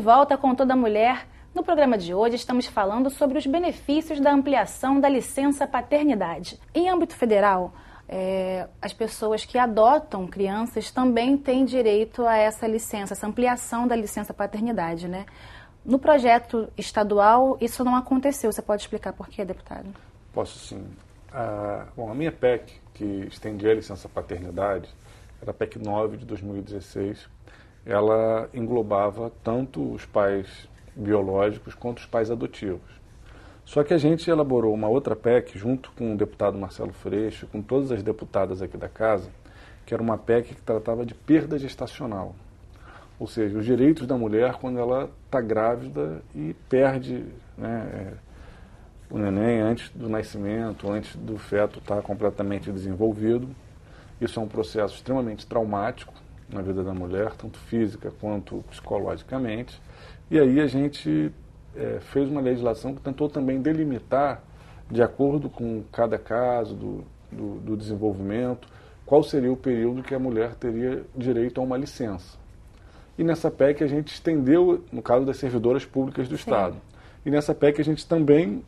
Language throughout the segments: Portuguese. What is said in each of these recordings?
volta com Toda Mulher. No programa de hoje estamos falando sobre os benefícios da ampliação da licença paternidade. Em âmbito federal, as pessoas que adotam crianças também têm direito a essa licença, essa ampliação da licença paternidade, né? No projeto estadual, isso não aconteceu. Você pode explicar por quê, deputado? Posso sim. A minha PEC, que estendia a licença paternidade, era a PEC 9 de 2016. Ela englobava tanto os pais biológicos quanto os pais adotivos. Só que a gente elaborou uma outra PEC, junto com o deputado Marcelo Freixo, com todas as deputadas aqui da casa, que era uma PEC que tratava de perda gestacional. Ou seja, os direitos da mulher quando ela está grávida e perde, né, o neném antes do nascimento, antes do feto estar completamente desenvolvido. Isso é um processo extremamente traumático na vida da mulher, tanto física quanto psicologicamente. E aí a gente fez uma legislação que tentou também delimitar, de acordo com cada caso do desenvolvimento, qual seria o período que a mulher teria direito a uma licença. E nessa PEC a gente estendeu, no caso das servidoras públicas do Estado. E nessa PEC a gente também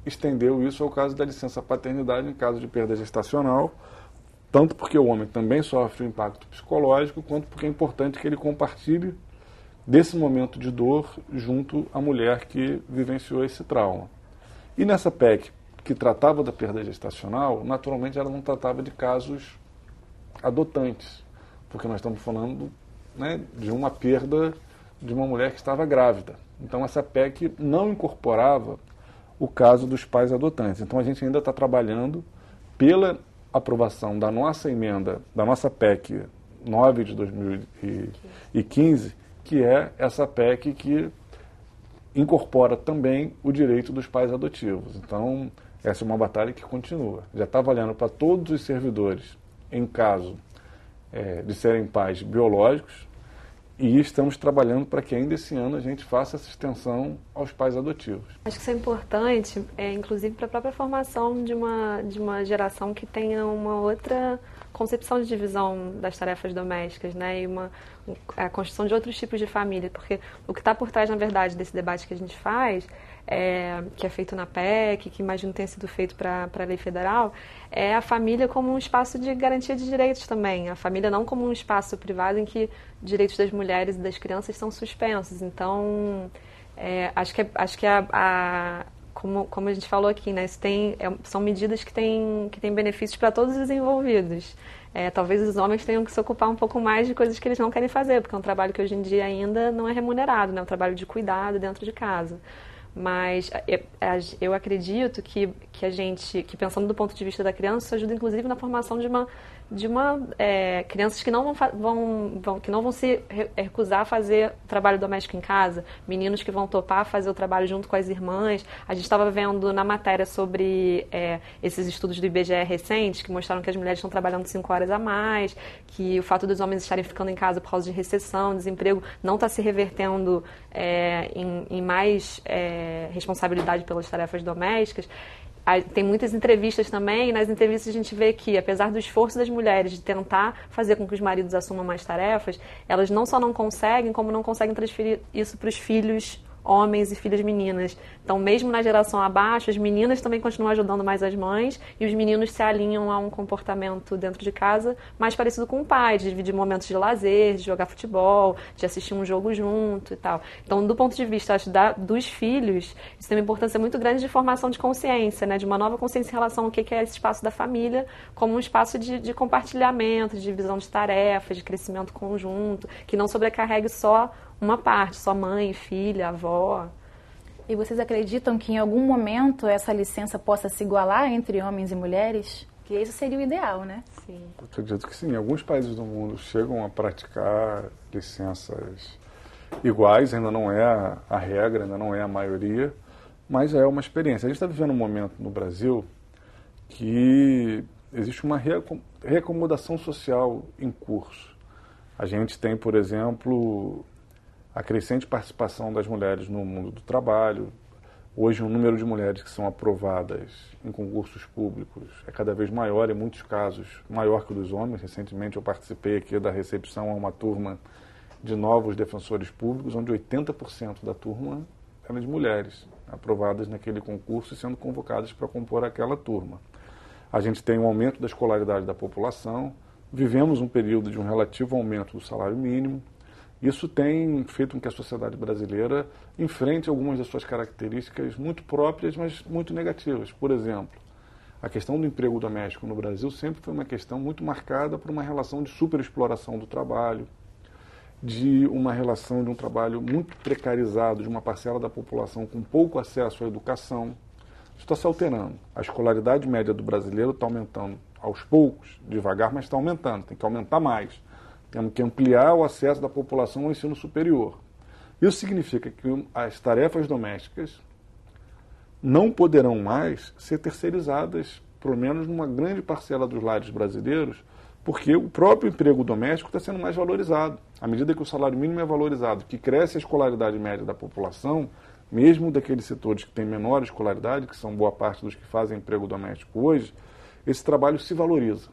estendeu isso ao caso da licença paternidade em caso de perda gestacional, tanto porque o homem também sofre um impacto psicológico, quanto porque é importante que ele compartilhe desse momento de dor junto à mulher que vivenciou esse trauma. E nessa PEC, que tratava da perda gestacional, naturalmente ela não tratava de casos adotantes, porque nós estamos falando, né, de uma perda de uma mulher que estava grávida. Então essa PEC não incorporava o caso dos pais adotantes. Então a gente ainda está trabalhando pela aprovação da nossa emenda, da nossa PEC 9 de 2015, que é essa PEC que incorpora também o direito dos pais adotivos. Então essa é uma batalha que continua. Já está valendo para todos os servidores em caso de serem pais biológicos, e estamos trabalhando para que ainda esse ano a gente faça essa extensão aos pais adotivos. Acho que isso é importante, inclusive para a própria formação de uma geração que tenha uma outra concepção de divisão das tarefas domésticas, né? E a construção de outros tipos de família, porque o que está por trás, na verdade, desse debate que a gente faz, que é feito na PEC, que imagino tenha sido feito para a lei federal, é a família como um espaço de garantia de direitos também. A família não como um espaço privado em que direitos das mulheres e das crianças são suspensos. Então, acho que como a gente falou aqui, né, são medidas que têm benefícios para todos os envolvidos. Talvez os homens tenham que se ocupar um pouco mais de coisas que eles não querem fazer, porque é um trabalho que hoje em dia ainda não é remunerado, né, é um trabalho de cuidado dentro de casa. Mas eu acredito que pensando do ponto de vista da criança, isso ajuda inclusive na formação de crianças que não vão se recusar a fazer trabalho doméstico em casa, meninos que vão topar fazer o trabalho junto com as irmãs. A gente estava vendo na matéria sobre esses estudos do IBGE recentes, que mostraram que as mulheres estão trabalhando 5 horas a mais, que o fato dos homens estarem ficando em casa por causa de recessão, desemprego, não está se revertendo em mais responsabilidade pelas tarefas domésticas. Tem muitas entrevistas também, e nas entrevistas a gente vê que, apesar do esforço das mulheres de tentar fazer com que os maridos assumam mais tarefas, elas não só não conseguem, como não conseguem transferir isso para os filhos homens e filhas meninas. Então, mesmo na geração abaixo, as meninas também continuam ajudando mais as mães e os meninos se alinham a um comportamento dentro de casa mais parecido com o pai, de dividir momentos de lazer, de jogar futebol, de assistir um jogo junto e tal. Então, do ponto de vista, acho, dos filhos, isso tem uma importância muito grande de formação de consciência, né? De uma nova consciência em relação ao que é esse espaço da família, como um espaço de compartilhamento, de divisão de tarefas, de crescimento conjunto, que não sobrecarregue só uma parte, só mãe, filha, avó. E vocês acreditam que em algum momento essa licença possa se igualar entre homens e mulheres? Que isso seria o ideal, né? Sim. Eu acredito que sim. Alguns países do mundo chegam a praticar licenças iguais, ainda não é a regra, ainda não é a maioria, mas é uma experiência. A gente está vivendo um momento no Brasil que existe uma reacomodação social em curso. A gente tem, por exemplo, a crescente participação das mulheres no mundo do trabalho. Hoje, o número de mulheres que são aprovadas em concursos públicos é cada vez maior, em muitos casos, maior que o dos homens. Recentemente, eu participei aqui da recepção a uma turma de novos defensores públicos, onde 80% da turma eram de mulheres, aprovadas naquele concurso e sendo convocadas para compor aquela turma. A gente tem um aumento da escolaridade da população, vivemos um período de um relativo aumento do salário mínimo. Isso tem feito com que a sociedade brasileira enfrente algumas das suas características muito próprias, mas muito negativas. Por exemplo, a questão do emprego doméstico no Brasil sempre foi uma questão muito marcada por uma relação de superexploração do trabalho, de uma relação de um trabalho muito precarizado de uma parcela da população com pouco acesso à educação. Isso está se alterando. A escolaridade média do brasileiro está aumentando aos poucos, devagar, mas está aumentando. Tem que aumentar mais. Temos que ampliar o acesso da população ao ensino superior. Isso significa que as tarefas domésticas não poderão mais ser terceirizadas, pelo menos numa grande parcela dos lares brasileiros, porque o próprio emprego doméstico está sendo mais valorizado. À medida que o salário mínimo é valorizado, que cresce a escolaridade média da população, mesmo daqueles setores que têm menor escolaridade, que são boa parte dos que fazem emprego doméstico hoje, esse trabalho se valoriza.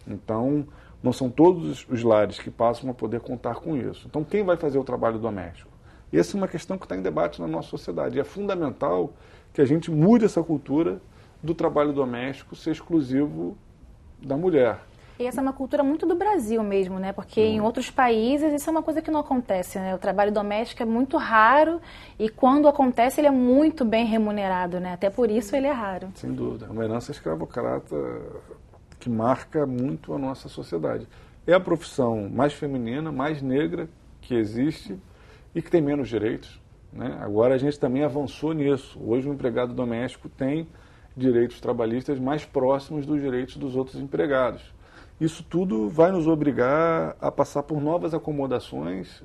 Então, não são todos os lares que passam a poder contar com isso. Então, quem vai fazer o trabalho doméstico? Essa é uma questão que está em debate na nossa sociedade. E é fundamental que a gente mude essa cultura do trabalho doméstico ser exclusivo da mulher. E essa é uma cultura muito do Brasil mesmo, né? Porque em outros países isso é uma coisa que não acontece, né? O trabalho doméstico é muito raro e quando acontece ele é muito bem remunerado, né? Até por isso ele é raro. Sem dúvida. É uma herança escravocrata que marca muito a nossa sociedade. É a profissão mais feminina, mais negra que existe e que tem menos direitos, né? Agora a gente também avançou nisso. Hoje o empregado doméstico tem direitos trabalhistas mais próximos dos direitos dos outros empregados. Isso tudo vai nos obrigar a passar por novas acomodações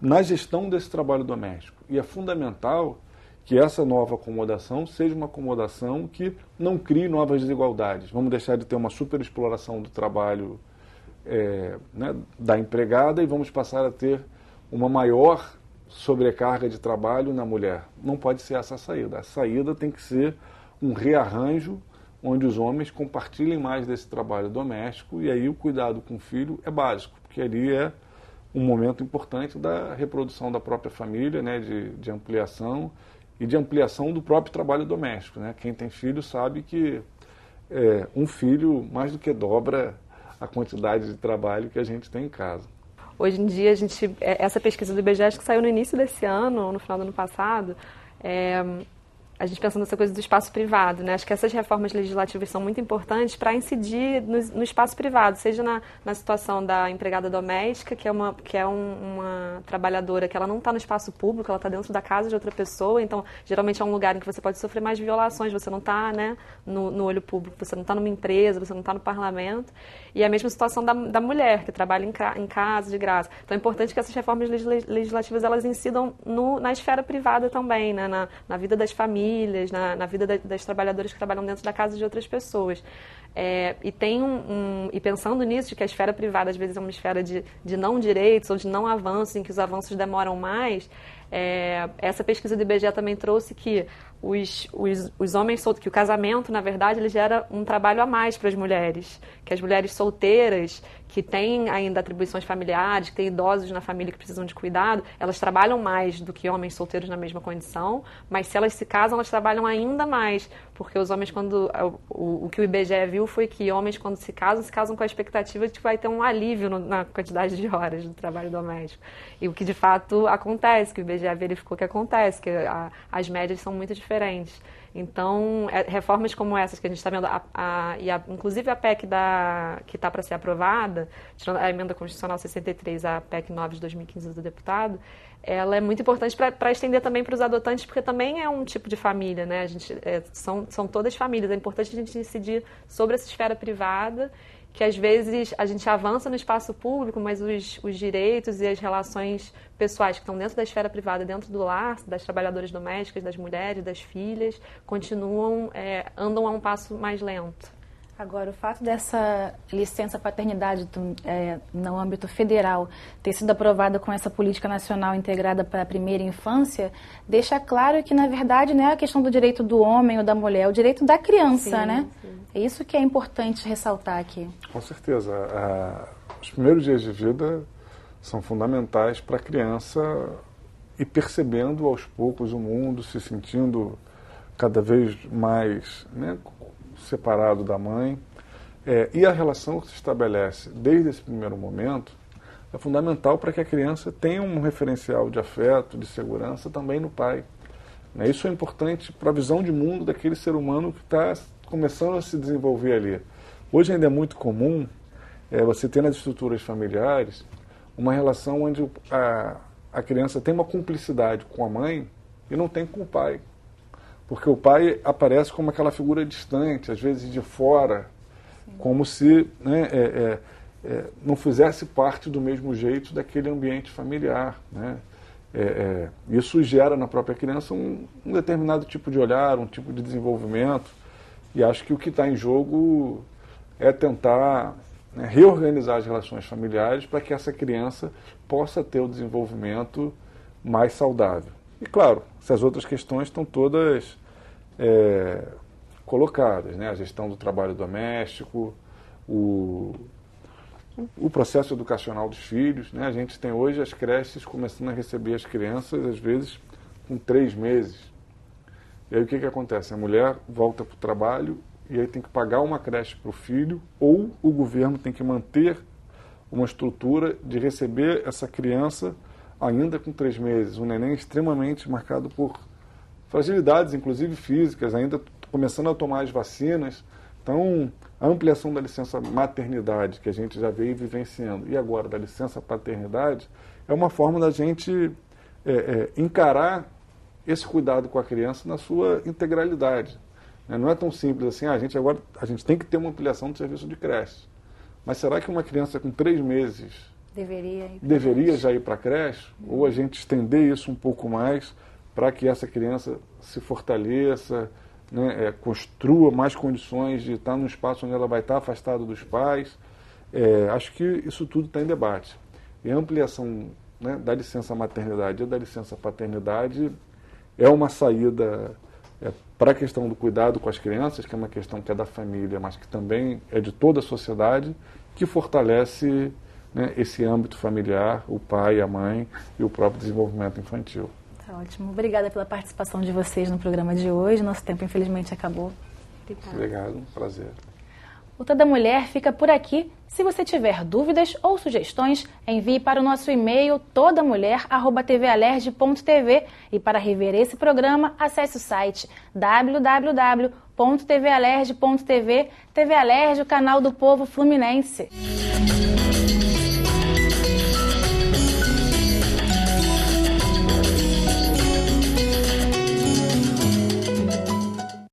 na gestão desse trabalho doméstico. E é fundamental que essa nova acomodação seja uma acomodação que não crie novas desigualdades. Vamos deixar de ter uma superexploração do trabalho né, da empregada e vamos passar a ter uma maior sobrecarga de trabalho na mulher. Não pode ser essa a saída. A saída tem que ser um rearranjo onde os homens compartilhem mais desse trabalho doméstico e aí o cuidado com o filho é básico, porque ali é um momento importante da reprodução da própria família, né, de ampliação e de ampliação do próprio trabalho doméstico, né? Quem tem filho sabe que um filho mais do que dobra a quantidade de trabalho que a gente tem em casa. Hoje em dia, essa pesquisa do IBGE que saiu no início desse ano, no final do ano passado, a gente pensando nessa coisa do espaço privado, né? Acho que essas reformas legislativas são muito importantes para incidir no espaço privado, seja na situação da empregada doméstica, que é uma trabalhadora que ela não está no espaço público, ela está dentro da casa de outra pessoa, então geralmente é um lugar em que você pode sofrer mais violações, você não está, né, no olho público, você não está numa empresa, você não está no parlamento, e a mesma situação da mulher, que trabalha em casa de graça. Então é importante que essas reformas legislativas elas incidam na esfera privada também, né? Na vida das famílias, na vida das trabalhadoras que trabalham dentro da casa de outras pessoas. E pensando nisso, de que a esfera privada às vezes é uma esfera de não direitos ou de não avanços, em que os avanços demoram mais, essa pesquisa do IBGE também trouxe que os homens solteiros, que o casamento, na verdade, ele gera um trabalho a mais para as mulheres, que as mulheres solteiras, que têm ainda atribuições familiares, que têm idosos na família que precisam de cuidado, elas trabalham mais do que homens solteiros na mesma condição, mas se elas se casam, elas trabalham ainda mais, porque os homens, o que o IBGE viu foi que homens, quando se casam com a expectativa de que vai ter um alívio na quantidade de horas do trabalho doméstico. E o que de fato acontece, que o IBGE verificou que acontece, que as médias são muito diferentes. Então, reformas como essas que a gente está vendo, inclusive a PEC que está para ser aprovada, a Emenda Constitucional 63, a PEC 9 de 2015 do deputado, ela é muito importante para estender também para os adotantes, porque também é um tipo de família, né? São todas famílias. É importante a gente incidir sobre essa esfera privada, que às vezes a gente avança no espaço público, mas os direitos e as relações pessoais que estão dentro da esfera privada, dentro do lar, das trabalhadoras domésticas, das mulheres, das filhas, andam a um passo mais lento. Agora, o fato dessa licença paternidade no âmbito federal ter sido aprovada com essa política nacional integrada para a primeira infância, deixa claro que, na verdade, não é a questão do direito do homem ou da mulher, é o direito da criança, né? Sim. É isso que é importante ressaltar aqui. Com certeza. Os primeiros dias de vida são fundamentais para a criança ir percebendo aos poucos o mundo, se sentindo cada vez mais, né, separado da mãe. E a relação que se estabelece desde esse primeiro momento é fundamental para que a criança tenha um referencial de afeto, de segurança também no pai. Isso é importante para a visão de mundo daquele ser humano que está começando a se desenvolver ali. Hoje ainda é muito comum você ter nas estruturas familiares uma relação onde a criança tem uma cumplicidade com a mãe e não tem com o pai. Porque o pai aparece como aquela figura distante, às vezes de fora, como se, né, não fizesse parte do mesmo jeito daquele ambiente familiar, né? Isso gera na própria criança um determinado tipo de olhar, um tipo de desenvolvimento, e acho que o que está em jogo é tentar, né, reorganizar as relações familiares para que essa criança possa ter o desenvolvimento mais saudável. E claro, essas outras questões estão todas colocadas, né? A gestão do trabalho doméstico, o processo educacional dos filhos, né? A gente tem hoje as creches começando a receber as crianças, às vezes, com 3 meses. E aí o que acontece? A mulher volta para o trabalho e aí tem que pagar uma creche para o filho, ou o governo tem que manter uma estrutura de receber essa criança ainda com 3 meses. Um neném extremamente marcado por fragilidades, inclusive físicas, ainda começando a tomar as vacinas. Então, a ampliação da licença maternidade, que a gente já veio vivenciando, e agora da licença paternidade, é uma forma da gente encarar esse cuidado com a criança na sua integralidade. Não é tão simples assim, a gente tem que ter uma ampliação do serviço de creche. Mas será que uma criança com 3 meses deveria já ir para a creche? Ou a gente estender isso um pouco mais para que essa criança se fortaleça, né, construa mais condições de estar num espaço onde ela vai estar afastada dos pais? Acho que isso tudo está em debate. E a ampliação, né, da licença maternidade e da licença paternidade é uma saída para a questão do cuidado com as crianças, que é uma questão que é da família, mas que também é de toda a sociedade, que fortalece, né, esse âmbito familiar, o pai, a mãe e o próprio desenvolvimento infantil. Ótimo. Obrigada pela participação de vocês no programa de hoje. Nosso tempo, infelizmente, acabou. Obrigado, um prazer. O Toda Mulher fica por aqui. Se você tiver dúvidas ou sugestões, envie para o nosso e-mail todamulher@tvalerj.tv e para rever esse programa, acesse o site www.tvalerj.tv. TV Alerj, o canal do povo fluminense.